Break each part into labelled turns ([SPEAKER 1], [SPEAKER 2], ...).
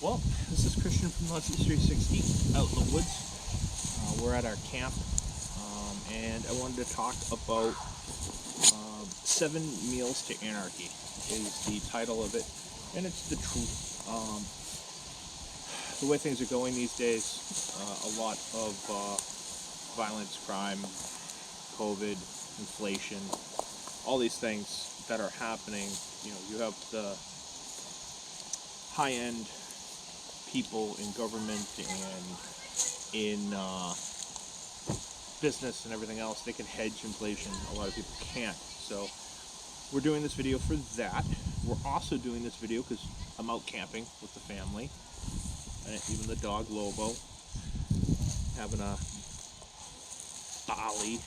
[SPEAKER 1] Well, this is Christian from Naughty 360 out in the woods. We're at our camp, and I wanted to talk about 7 Meals to Anarchy is the title of it, and it's the truth. The way things are going these days, a lot of violence, crime, COVID, inflation, all these things that are happening. You have the high-end people in government and in business and everything else. They can hedge inflation. A lot of people can't. So we're doing this video for that. We're also doing this video because I'm out camping with the family, and even the dog Lobo, having a Bali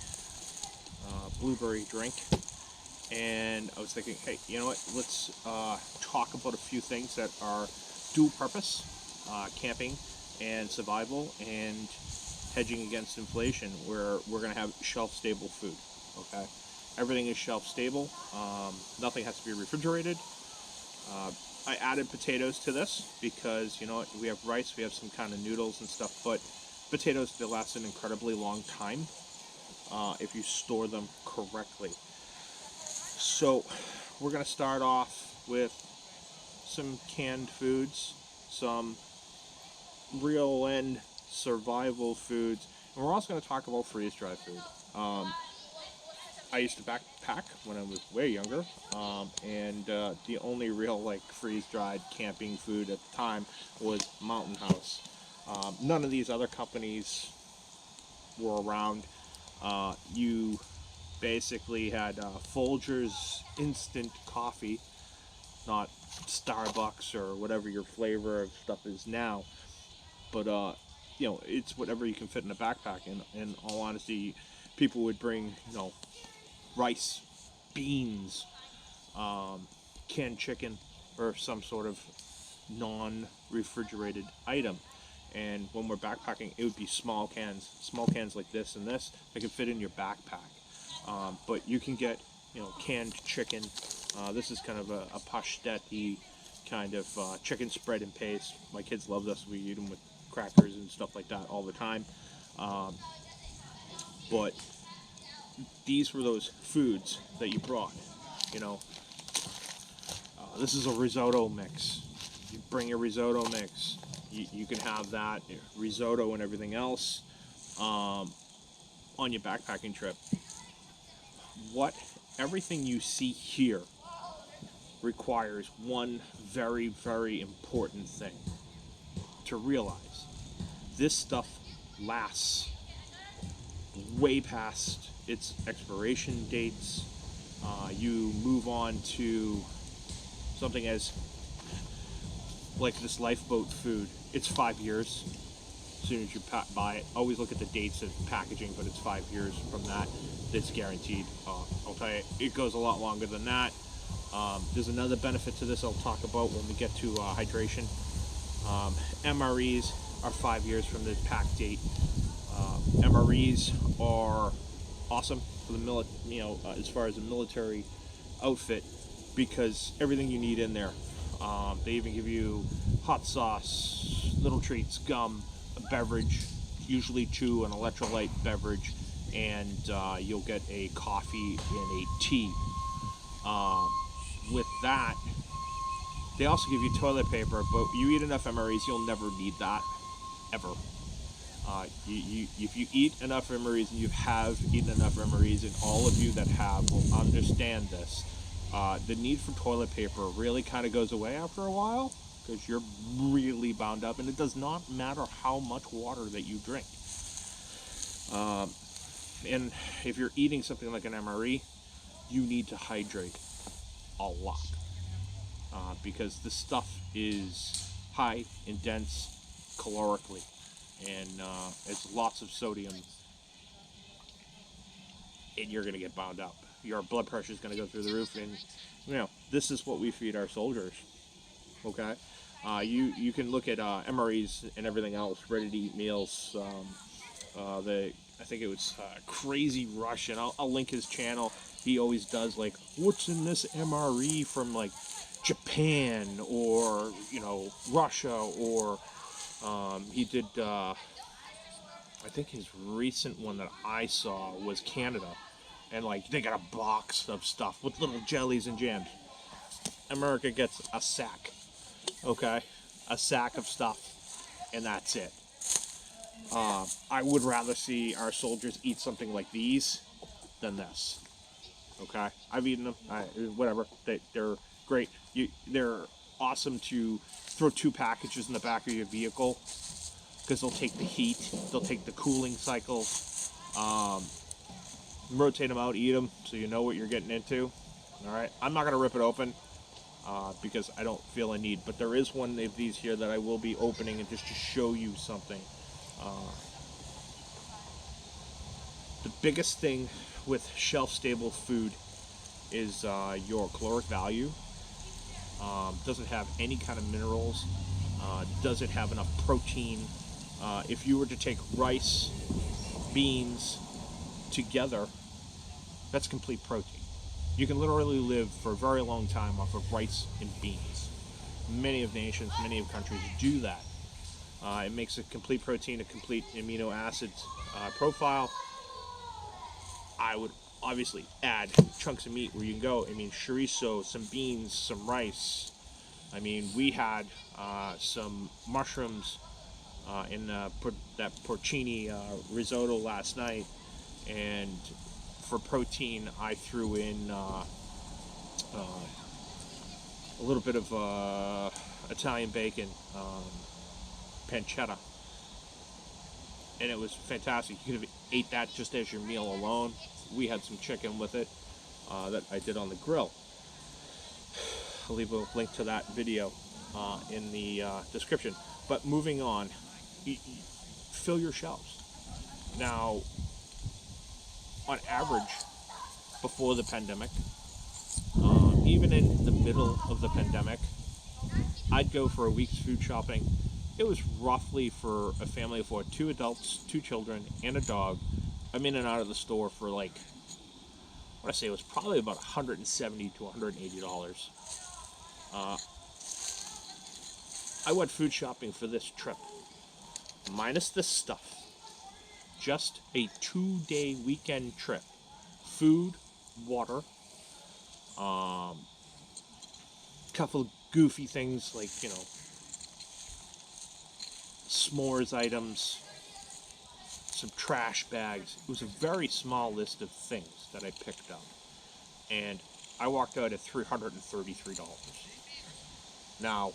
[SPEAKER 1] blueberry drink. And I was thinking, hey, you know what? Let's talk about a few things that are dual purpose, camping and survival and hedging against inflation, where we're going to have shelf-stable food, okay? Everything is shelf-stable. Nothing has to be refrigerated. I added potatoes to this because, you know what, we have rice, we have some kind of noodles and stuff, but potatoes, they last an incredibly long time if you store them correctly. So we're going to start off with some canned foods, some real end survival foods, and we're also going to talk about freeze-dried food. I used to backpack when I was way younger, and the only real freeze-dried camping food at the time was Mountain House. None of these other companies were around. You basically had Folgers instant coffee, not Starbucks or whatever your flavor of stuff is now, but it's whatever you can fit in a backpack. And in all honesty, people would bring rice, beans, canned chicken, or some sort of non-refrigerated item. And when we're backpacking, it would be small cans like this and this that can fit in your backpack. But you can get, canned chicken. This is kind of a pastete kind of chicken spread and paste. My kids love this. We eat them with crackers and stuff like that all the time. But these were those foods that you brought. This is a risotto mix. You bring your risotto mix. You can have that, risotto and everything else on your backpacking trip. Everything you see here requires one very, very important thing to realize. This stuff lasts way past its expiration dates. You move on to something as like this lifeboat food. It's 5 years as soon as you buy it. Always look at the dates of packaging, but it's 5 years from that. It's guaranteed. I'll tell you, it goes a lot longer than that. There's another benefit to this I'll talk about when we get to hydration. MREs are 5 years from the pack date. MREs are awesome for the as far as a military outfit, because everything you need in there. They even give you hot sauce, little treats, gum, a beverage, usually an electrolyte beverage, and you'll get a coffee and a tea. With that, they also give you toilet paper, but you eat enough MREs, you'll never need that, ever. If you eat enough MREs, and you have eaten enough MREs, and all of you that have will understand this, the need for toilet paper really kind of goes away after a while, because you're really bound up, and it does not matter how much water that you drink. And if you're eating something like an MRE, you need to hydrate a lot, because this stuff is high and dense calorically, and it's lots of sodium, and you're going to get bound up. Your blood pressure is going to go through the roof, and this is what we feed our soldiers. Okay, you can look at MREs and everything else, ready-to-eat meals. I think it was Crazy Russian. I'll link his channel. He always does what's in this MRE from Japan or, you know, Russia, or he did, I think his recent one that I saw was Canada. And like they got a box of stuff with little jellies and jams. America gets a sack, okay? A sack of stuff, and that's it. I would rather see our soldiers eat something like these than this. Okay, I've eaten them. Whatever. They're great. They're awesome to throw 2 packages in the back of your vehicle because they'll take the heat, they'll take the cooling cycle. Rotate them out, eat them, so you know what you're getting into. All right, I'm not gonna rip it open because I don't feel a need. But there is one of these here that I will be opening, and just to show you something. The biggest thing with shelf-stable food is your caloric value. Doesn't have any kind of minerals. Doesn't have enough protein. If you were to take rice, beans together, that's complete protein. You can literally live for a very long time off of rice and beans. Many of nations, many of countries do that. It makes a complete protein, a complete amino acids profile. I would obviously add chunks of meat where you can go. I mean, chorizo, some beans, some rice. I mean, we had some mushrooms in that porcini risotto last night, and for protein, I threw in a little bit of Italian bacon, pancetta, and it was fantastic. You could have ate that just as your meal alone. We had some chicken with it that I did on the grill. I'll leave a link to that video in the description. But moving on, fill your shelves. Now, on average, before the pandemic, even in the middle of the pandemic, I'd go for a week's food shopping. It was roughly, for a family of 4, 2 adults, 2 children, and a dog. I'm in and out of the store for like, I want to say it was probably about $170 to $180. I went food shopping for this trip, minus this stuff. Just a 2-day weekend trip. Food, water, couple of goofy things like, you know, s'mores items, some trash bags. It was a very small list of things that I picked up, and I walked out at $333. Now,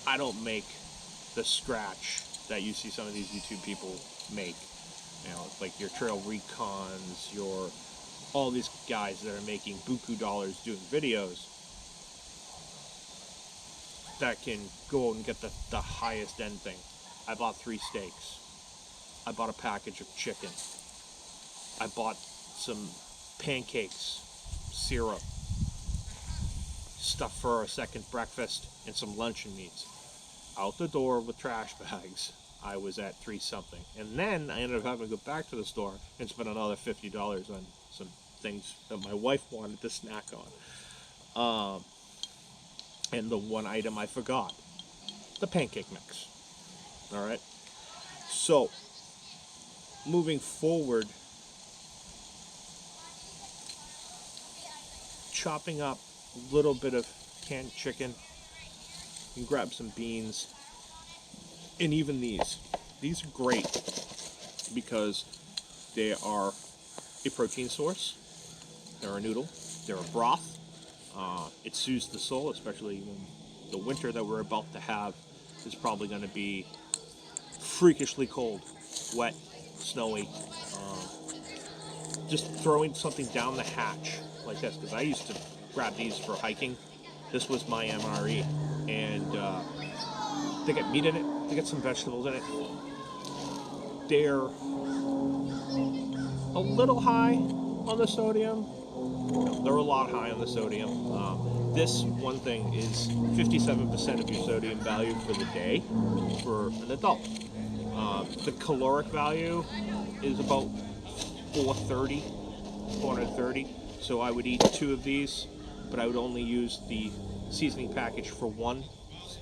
[SPEAKER 1] I don't make the scratch that you see some of these YouTube people make. You know, like your Trail Recons, all these guys that are making buku dollars doing videos that can go out and get the highest end thing. I bought 3 steaks. I bought a package of chicken. I bought some pancakes, syrup, stuff for a second breakfast, and some luncheon meats. Out the door with trash bags, I was at 3 something. And then I ended up having to go back to the store and spend another $50 on some things that my wife wanted to snack on. And the one item I forgot, the pancake mix. All right. So, moving forward, chopping up a little bit of canned chicken. You can grab some beans. And even these are great because they are a protein source. They're a noodle. They're a broth. It soothes the soul, especially when the winter that we're about to have is probably going to be freakishly cold, wet, snowy. Just throwing something down the hatch like this, because I used to grab these for hiking. This was my MRE, and they get meat in it, they get some vegetables in it. They're a little high on the sodium. No, they're a lot high on the sodium. This one thing is 57% of your sodium value for the day for an adult. The caloric value is about 430. So I would eat 2 of these, but I would only use the seasoning package for 1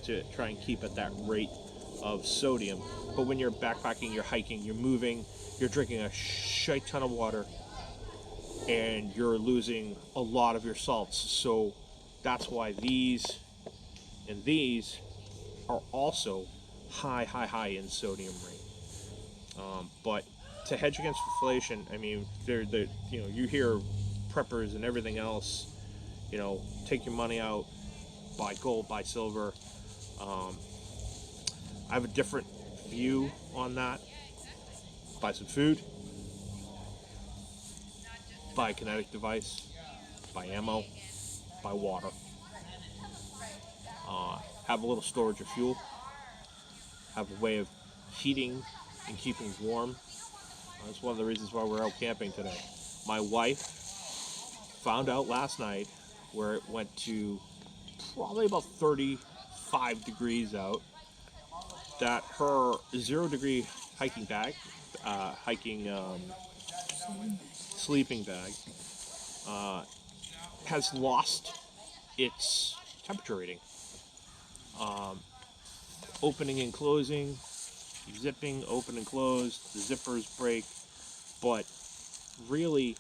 [SPEAKER 1] to try and keep at that rate of sodium. But when you're backpacking, you're hiking, you're moving, you're drinking a shite ton of water, and you're losing a lot of your salts. So that's why these and these are also high in sodium rate. But to hedge against inflation, I mean, you hear preppers and everything else, take your money out, buy gold, buy silver. I have a different view on that. Buy some food, buy a kinetic device, buy ammo, buy water. Have a little storage of fuel. Have a way of heating and keeping warm. That's one of the reasons why we're out camping today. My wife found out last night, where it went to probably about 35 degrees out, that her 0-degree hiking bag, sleeping bag, has lost its temperature reading. Opening and closing, zipping, open and close, the zippers break, but really,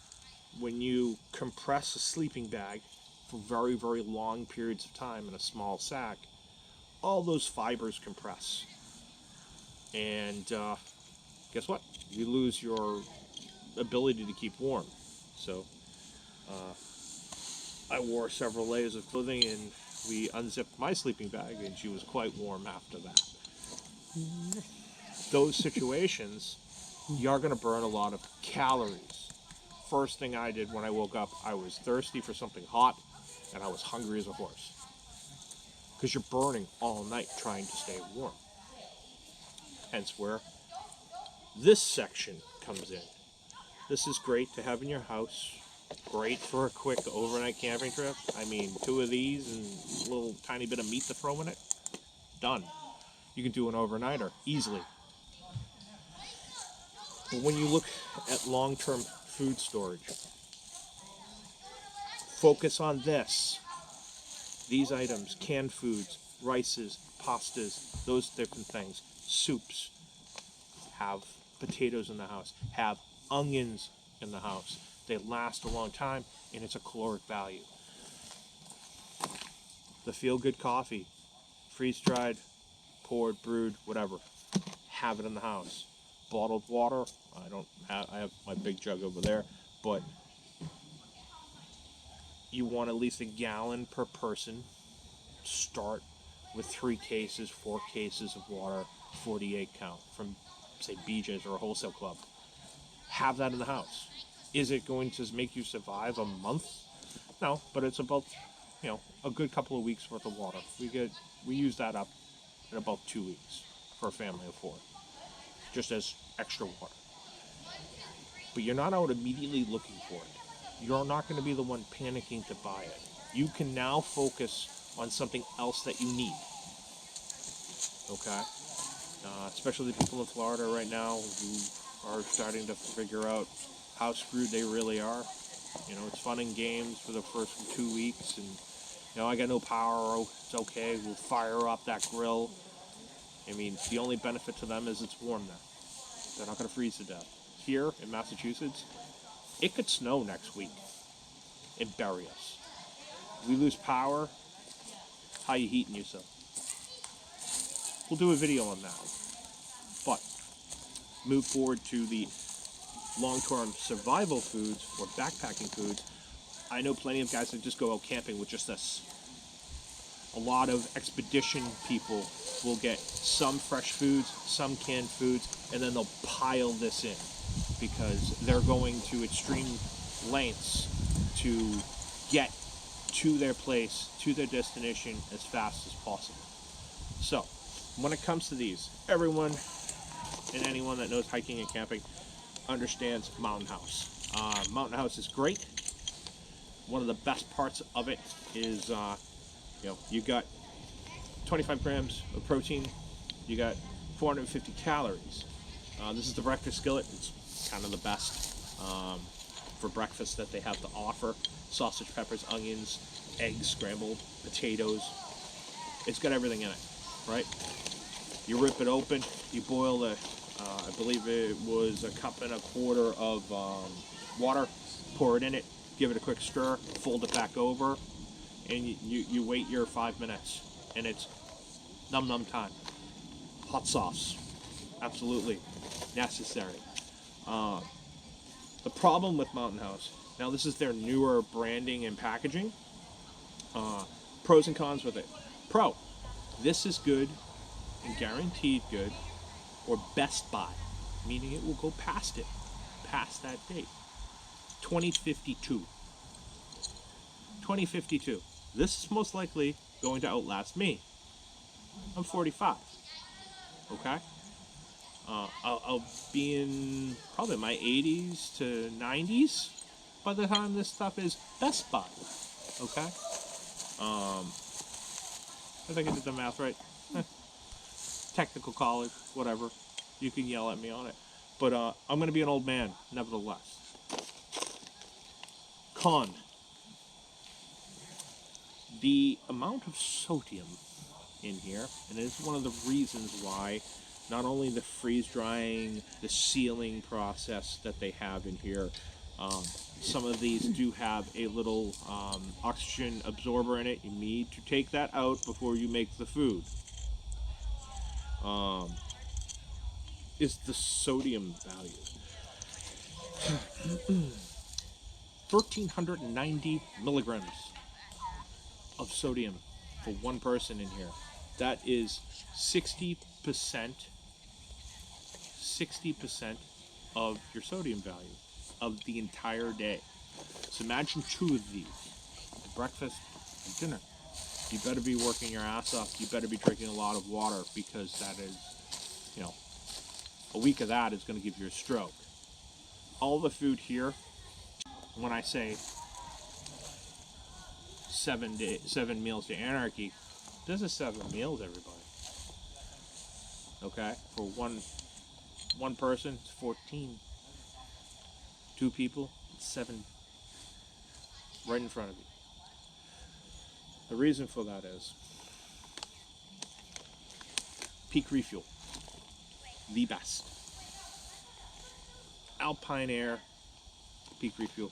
[SPEAKER 1] when you compress a sleeping bag for very long periods of time in a small sack, all those fibers compress. And guess what? You lose your ability to keep warm. So I wore several layers of clothing, and we unzipped my sleeping bag, and she was quite warm after that. Those situations, you're going to burn a lot of calories. First thing I did when I woke up, I was thirsty for something hot, and I was hungry as a horse. Because you're burning all night trying to stay warm. Hence where this section comes in. This is great to have in your house. Great for a quick overnight camping trip. I mean, 2 of these and a little tiny bit of meat to throw in it. Done. You can do an overnighter easily. But when you look at long-term food storage, focus on this. These items, canned foods, rices, pastas, those different things, soups. Have potatoes in the house. Have onions in the house. They last a long time, and it's a caloric value. The feel-good coffee, freeze-dried, poured, brewed, whatever. Have it in the house. Bottled water, I have my big jug over there, but you want at least a gallon per person. Start with 3 cases, 4 cases of water, 48 count from, say, BJ's or a wholesale club. Have that in the house. Is it going to make you survive a month? No, but it's about, a good couple of weeks worth of water. We use that up in about 2 weeks for a family of 4, just as extra water. But you're not out immediately looking for it. You're not going to be the one panicking to buy it. You can now focus on something else that you need. Okay? Especially the people in Florida right now who are starting to figure out how screwed they really are. It's fun and games for the first 2 weeks, and I got no power. Oh, it's okay. We'll fire up that grill. I mean, the only benefit to them is it's warm there. They're not going to freeze to death. Here in Massachusetts, it could snow next week and bury us. We lose power. How you heating yourself? We'll do a video on that. But move forward to the long-term survival foods or backpacking foods. I know plenty of guys that just go out camping with just this. A lot of expedition people will get some fresh foods, some canned foods, and then they'll pile this in because they're going to extreme lengths to get to their place, to their destination as fast as possible. So, when it comes to these, everyone and anyone that knows hiking and camping understands Mountain House. Mountain House is great. One of the best parts of it is, you got 25 grams of protein, you got 450 calories. This is the breakfast skillet. It's kind of the best. for breakfast that they have to offer. Sausage, peppers, onions, eggs, scrambled, potatoes. It's got everything in it, right? You rip it open, you boil the, I believe it was 1.25 cups of water, pour it in it, give it a quick stir, fold it back over, and you wait your 5 minutes, and it's num num time. Hot sauce, absolutely necessary. The problem with Mountain House, now this is their newer branding and packaging. Pros and cons with it. Pro, this is good and guaranteed good, or Best Buy, meaning it will go past that date. 2052. 2052. This is most likely going to outlast me. I'm 45. Okay? I'll be in probably my 80s to 90s by the time this stuff is Best Buy. Okay? I think I did the math right. Technical college, whatever. You can yell at me on it. But I'm going to be an old man, nevertheless. Con. The amount of sodium in here, and it's one of the reasons why not only the freeze drying, the sealing process that they have in here, some of these do have a little oxygen absorber in it. You need to take that out before you make the food. Is the sodium value. 1,390 milligrams of sodium for one person in here. That is 60% of your sodium value of the entire day. So imagine 2 of these, breakfast and dinner. You better be working your ass off. You better be drinking a lot of water, because that is, a week of that is going to give you a stroke. All the food here, when I say 7 meals to Anarchy, this is 7 meals, everybody. Okay? For one person, it's 14. 2 people, it's 7. Right in front of you. The reason for that is peak refuel. The best. Alpine Air peak refuel.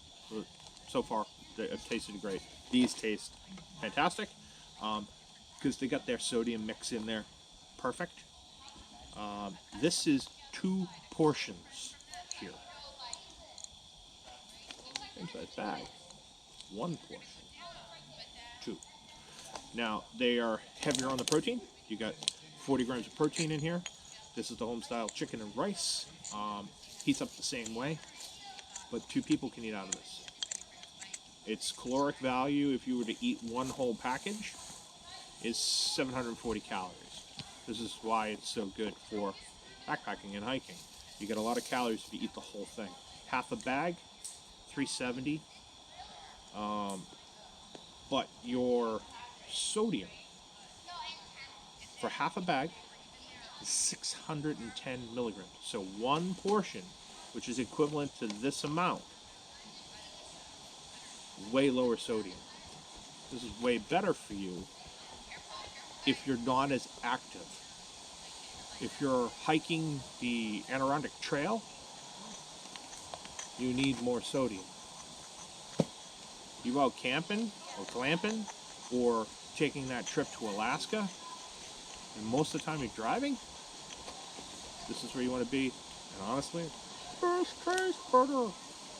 [SPEAKER 1] So far, they've tasted great. These taste fantastic because they got their sodium mix in there. Perfect. This is 2 portions here. Inside bag. 1 portion. 2. Now, they are heavier on the protein. You got 40 grams of protein in here. This is the home-style chicken and rice. Heats up the same way, but 2 people can eat out of this. Its caloric value, if you were to eat 1 whole package, is 740 calories. This is why it's so good for backpacking and hiking. You get a lot of calories if you eat the whole thing. Half a bag, 370. But your sodium for half a bag is 610 milligrams. So 1 portion, which is equivalent to this amount, way lower sodium. This is way better for you if you're not as active. If you're hiking the Anarchy Trail, you need more sodium. You out camping or glamping or taking that trip to Alaska, and most of the time you're driving, this is where you want to be. And honestly, first taste better.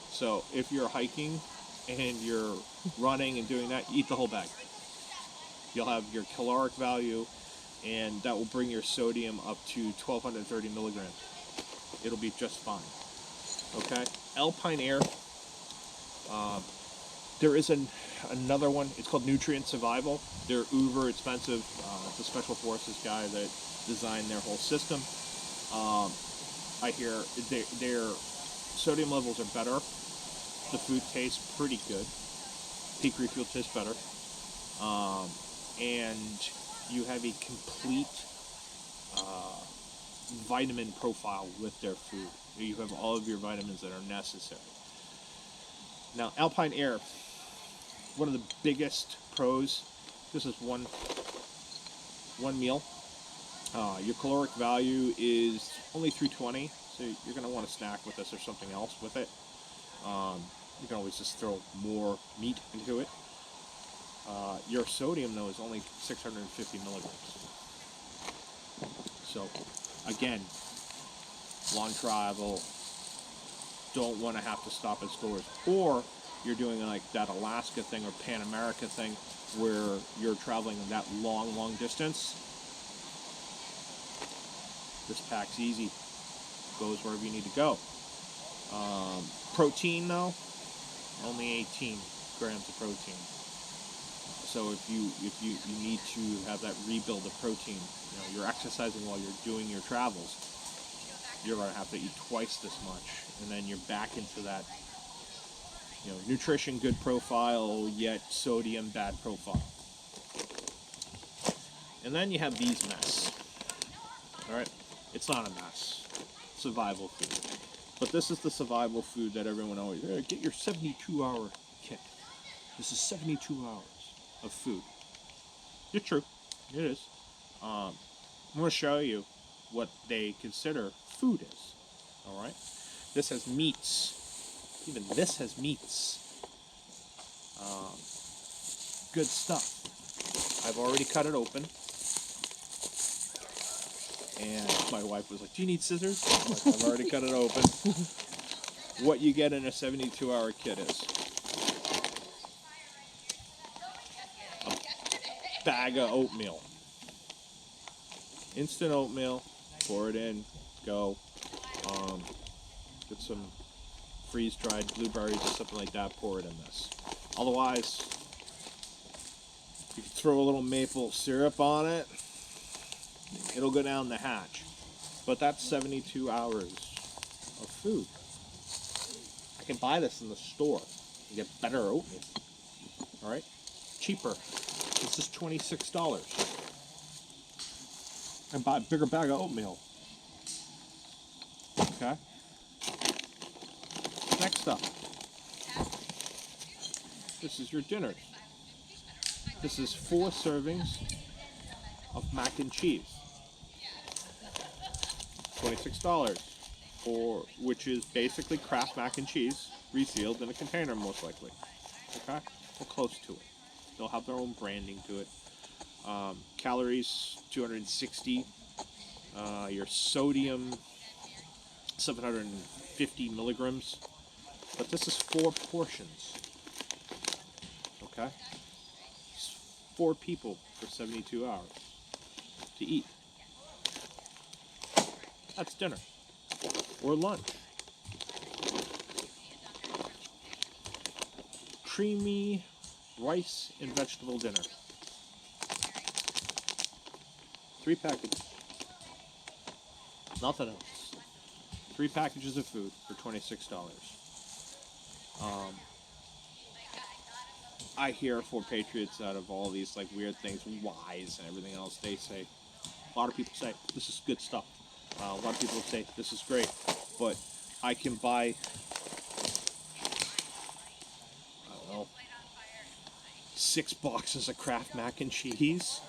[SPEAKER 1] So if you're hiking and you're running and doing that, eat the whole bag. You'll have your caloric value, and that will bring your sodium up to 1,230 milligrams. It'll be just fine. Okay? Alpine Air. There is another one. It's called Nutrient Survival. They're uber expensive. It's a Special Forces guy that designed their whole system. I hear their sodium levels are better. The food tastes pretty good. Peak refuel tastes better. And you have a complete vitamin profile with their food. You have all of your vitamins that are necessary. Now, Alpine Air, one of the biggest pros, this is one meal. Your caloric value is only 320, so you're going to want to snack with this or something else with it. You can always just throw more meat into it. Your sodium, though, is only 650 milligrams. So, again, long travel, don't want to have to stop at stores. Or you're doing like that Alaska thing or Pan America thing where you're traveling that long distance. This pack's easy. Goes wherever you need to go. Protein, though, only 18 grams of protein. So if you need to have that rebuild of protein, you're exercising while you're doing your travels, you're going to have to eat twice this much, and then you're back into that, nutrition good profile, yet sodium bad profile. And then you have these mess. All right, it's not a mess. Survival food. But this is the survival food that everyone always, get your 72-hour kit. This is 72 hours of food. It's true. It is. I'm going to show you what they consider food is. All right? This has meats. Even this has meats. Good stuff. I've already cut it open. And my wife was like, do you need scissors? I'm like, I've already cut it open. What you get in a 72-hour kit is a bag of oatmeal. Instant oatmeal. Pour it in. Go. Get some freeze-dried blueberries or something like that. Pour it in this. Otherwise, you can throw a little maple syrup on it. It'll go down the hatch. But that's 72 hours of food. I can buy this in the store and get better oatmeal. Alright? Cheaper. This is $26. And buy a bigger bag of oatmeal. Okay? Next up. This is your dinner. This is 4 servings of mac and cheese. $26, which is basically Kraft mac and cheese, resealed in a container most likely. Okay? Or close to it. They'll have their own branding to it. Calories, 260. Your sodium, 750 milligrams. But this is 4 portions. Okay? 4 people for 72 hours to eat. That's dinner. Or lunch. Creamy rice and vegetable dinner. 3 packages. Nothing else. 3 packages of food for $26. I hear for Patriots out of all these like weird things, whys and everything else, they say, a lot of people say, this is good stuff. A lot of people say, this is great, but I can buy, I don't know, 6 boxes of Kraft mac and cheese,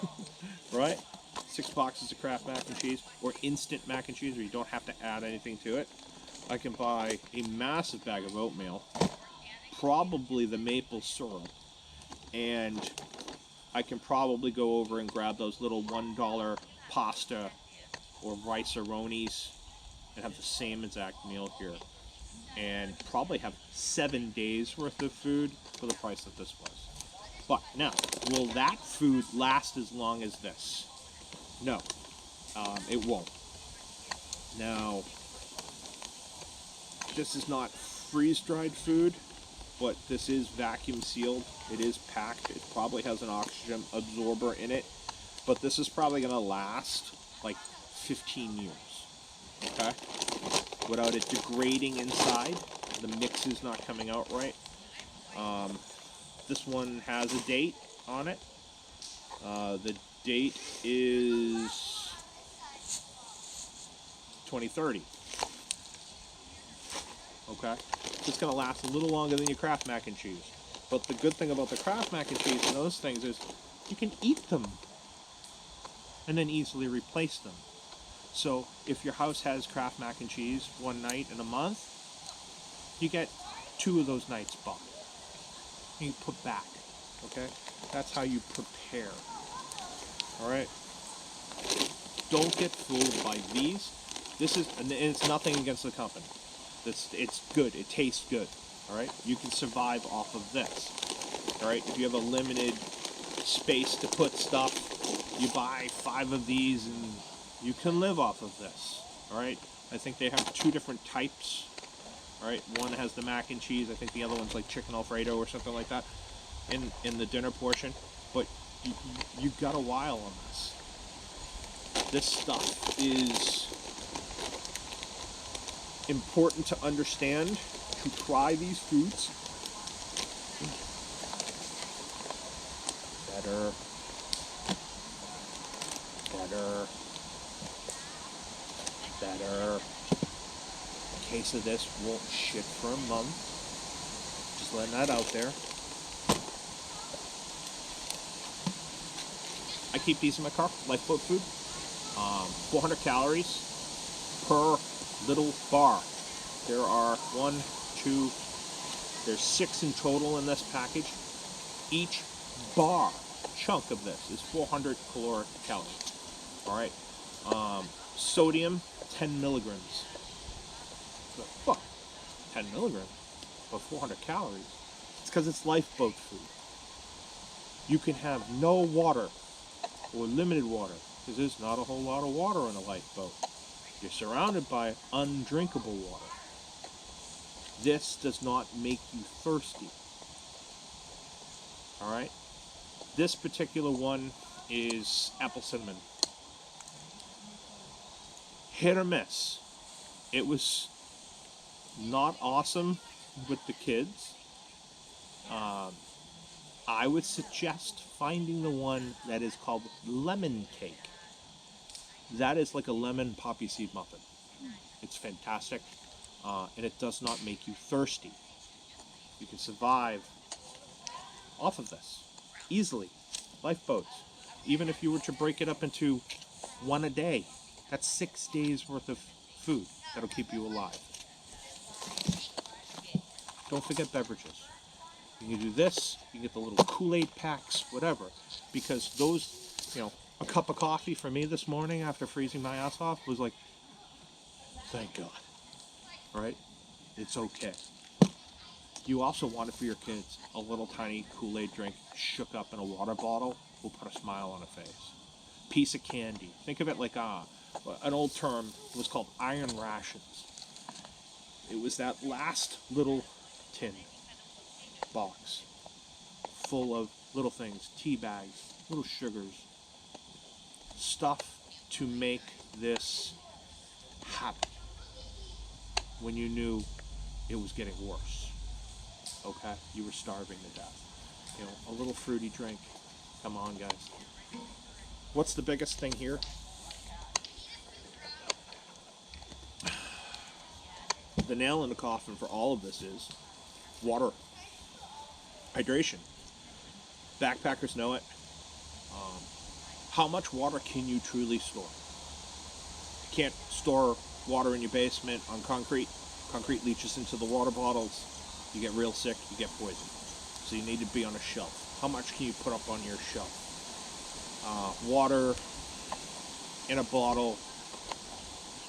[SPEAKER 1] right? 6 boxes of Kraft mac and cheese, or instant mac and cheese, where you don't have to add anything to it. I can buy a massive bag of oatmeal, probably the maple syrup, and I can probably go over and grab those little $1 pasta or rice-a-ronis and have the same exact meal here, and probably have 7 days worth of food for the price that this was. But now, will that food last as long as this? No, it won't. Now, this is not freeze-dried food, but this is vacuum sealed. It is packed. It probably has an oxygen absorber in it, but this is probably going to last like 15 years, okay? Without it degrading inside. The mix is not coming out right. This one has a date on it. The date is 2030. Okay? It's going to last a little longer than your Kraft mac and cheese. But the good thing about the Kraft mac and cheese and those things is you can eat them and then easily replace them. So if your house has Kraft mac and cheese one night in a month, you get 2 of those nights bought. You put back. Okay? That's how you prepare. Alright? Don't get fooled by these. This is, and it's nothing against the company. It's good. It tastes good. Alright? You can survive off of this. Alright? If you have a limited space to put stuff, you buy 5 of these and you can live off of this. Alright? I think they have 2 different types. Alright? One has the mac and cheese. I think the other one's like chicken Alfredo or something like that in the dinner portion. But you've got a while on this. This stuff is important to understand, to try these foods. Better. A case of this won't shit for a month. Just letting that out there. I keep these in my car, lifeboat food. 400 calories per little bar. There are 1, 2, there's 6 in total in this package. Each bar chunk of this is 400 caloric calories. Alright. Sodium, 10 milligrams. Fuck, 10 milligrams, but 400 calories. It's because it's lifeboat food. You can have no water or limited water, because there's not a whole lot of water on a lifeboat. You're surrounded by undrinkable water. This does not make you thirsty. Alright? This particular one is apple cinnamon. Hit or miss. It was not awesome with the kids. I would suggest finding the one that is called lemon cake. That is like a lemon poppy seed muffin. It's fantastic, and it does not make you thirsty. You can survive off of this easily. Lifeboats. Even if you were to break it up into 1 a day, that's 6 days worth of food that'll keep you alive. Don't forget beverages. You can do this, you can get the little Kool-Aid packs, whatever, because those, a cup of coffee for me this morning after freezing my ass off was like, thank God, right? It's okay. You also want it for your kids. A little tiny Kool-Aid drink shook up in a water bottle will put a smile on a face. Piece of candy. Think of it like an old term was called iron rations. It was that last little tin box full of little things, tea bags, little sugars, stuff to make this happen when you knew it was getting worse. Okay? You were starving to death. A little fruity drink. Come on, guys. What's the biggest thing here? The nail in the coffin for all of this is water. Hydration. Backpackers know it. How much water can you truly store? You can't store water in your basement on concrete. Concrete leaches into the water bottles. You get real sick, you get poisoned. So you need to be on a shelf. How much can you put up on your shelf? Water in a bottle,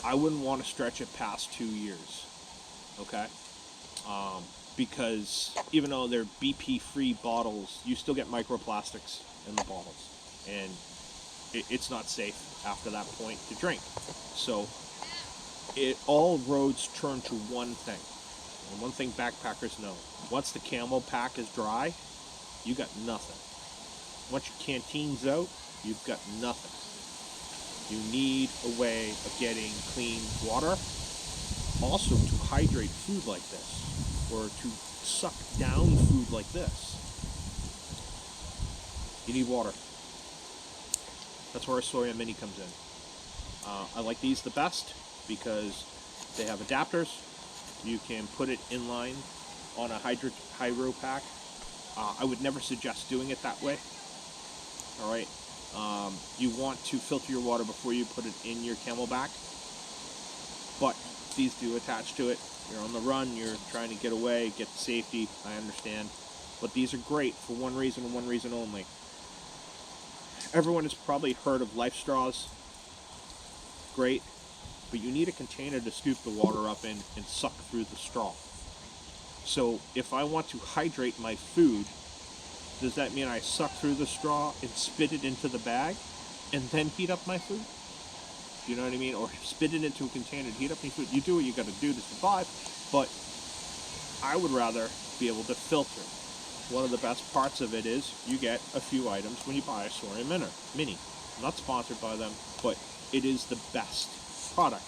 [SPEAKER 1] I wouldn't want to stretch it past 2 years. Okay? Because even though they're BP-free bottles, you still get microplastics in the bottles. And it's not safe after that point to drink. So all roads turn to one thing. And one thing backpackers know. Once the camel pack is dry, you got nothing. Once your canteen's out, you've got nothing. You need a way of getting clean water. Also to hydrate food like this, or to suck down food like this, you need water. That's where our Soya Mini comes in. I like these the best because they have adapters. You can put it in line on a hydro pack. I would never suggest doing it that way. All right. You want to filter your water before you put it in your Camelback, but these do attach to it. You're on the run, you're trying to get away, get to safety, I understand. But these are great for one reason and one reason only. Everyone has probably heard of life straws. Great. But you need a container to scoop the water up in and suck through the straw. So if I want to hydrate my food, does that mean I suck through the straw and spit it into the bag and then heat up my food? You know what I mean? Or spit it into a container to heat up your food. You do what you got to do to survive, but I would rather be able to filter. One of the best parts of it is you get a few items when you buy a Soaring Mini. I'm not sponsored by them, but it is the best product.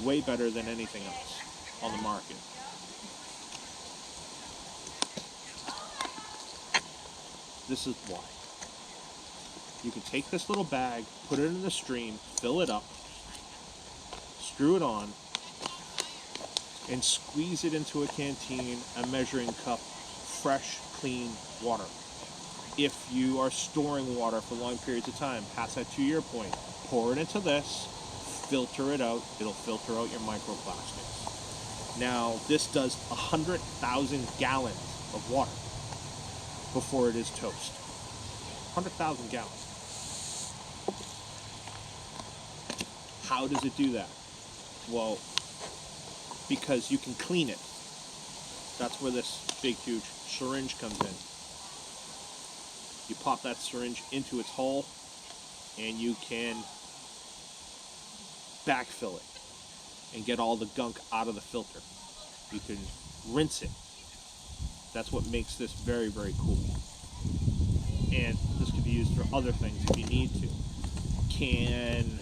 [SPEAKER 1] Way better than anything else on the market. This is why. You can take this little bag, put it in the stream, fill it up, screw it on, and squeeze it into a canteen, a measuring cup, fresh, clean water. If you are storing water for long periods of time, past that 2-year point, pour it into this, filter it out, it'll filter out your microplastics. Now, this does 100,000 gallons of water before it is toast. 100,000 gallons. How does it do that? Well, because you can clean it. That's where this big, huge syringe comes in. You pop that syringe into its hole, and you can backfill it and get all the gunk out of the filter. You can rinse it. That's what makes this very, very cool. And this could be used for other things if you need to. Can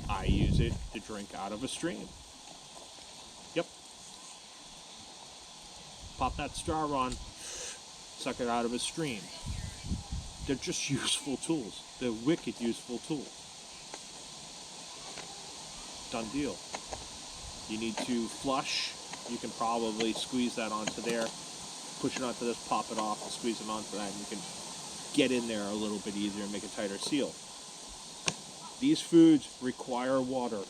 [SPEAKER 1] I use it to drink out of a stream? Yep. Pop that straw on, suck it out of a stream. They're just useful tools. They're wicked useful tools. Done deal. You need to flush. You can probably squeeze that onto there, push it onto this, pop it off, and squeeze it onto that, and you can get in there a little bit easier and make a tighter seal. These foods require water.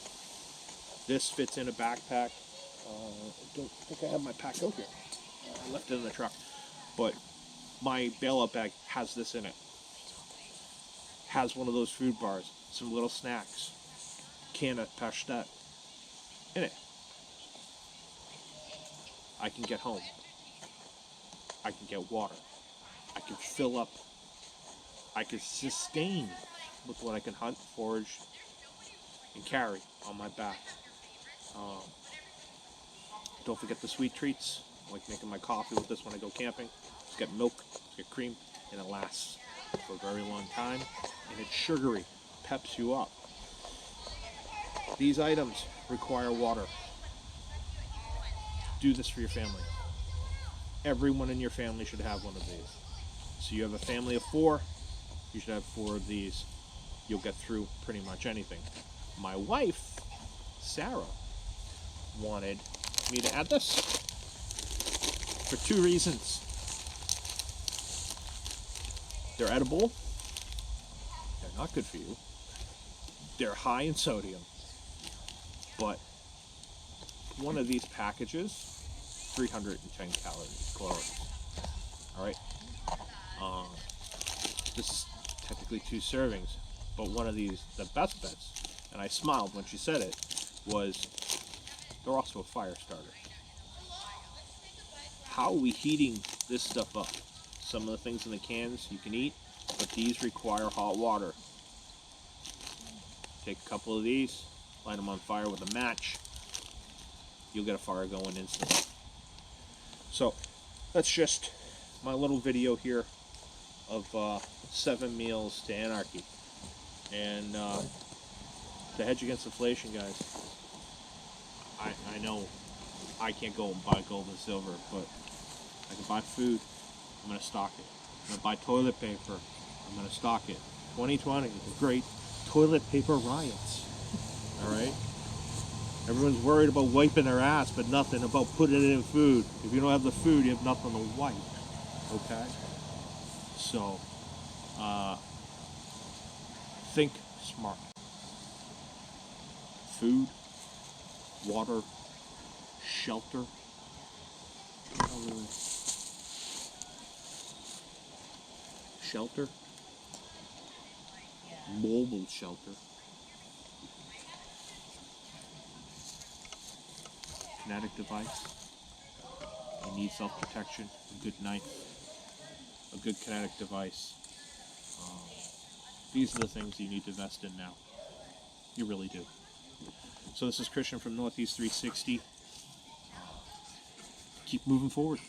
[SPEAKER 1] This fits in a backpack. I don't think I have my pack out here. I left it in the truck. But my bailout bag has this in it. Has one of those food bars, some little snacks, can of pastete in it. I can get home. I can get water. I can fill up. I can sustain with what I can hunt, forage, and carry on my back. Don't forget the sweet treats. I like making my coffee with this when I go camping. It's got milk, it's got cream, and it lasts for a very long time. And it's sugary, peps you up. These items require water. Do this for your family. Everyone in your family should have one of these. So you have a family of 4, you should have 4 of these. You'll get through pretty much anything. My wife, Sarah, wanted me to add this for 2 reasons. They're edible. They're not good for you. They're high in sodium. But one of these packages, 310 calories. Alright? This is technically 2 servings, but one of these, the best bets, and I smiled when she said it, was they're also a fire starter. How are we heating this stuff up? Some of the things in the cans you can eat, but these require hot water. Take a couple of these, light them on fire with a match, you'll get a fire going instantly. So that's just my little video here of 7 meals to Anarchy. And to hedge against inflation, guys, I know I can't go and buy gold and silver, but I can buy food. I'm going to stock it. I'm going to buy toilet paper. I'm going to stock it. 2020 is a great toilet paper riots. All right? Everyone's worried about wiping their ass, but nothing about putting it in food. If you don't have the food, you have nothing to wipe. Okay? So, think smart. Food, water, shelter. Shelter. Mobile shelter. Kinetic device. You need self-protection. A good knife. A good kinetic device. These are the things you need to invest in now. You really do. So this is Christian from Northeast 360. Keep moving forward.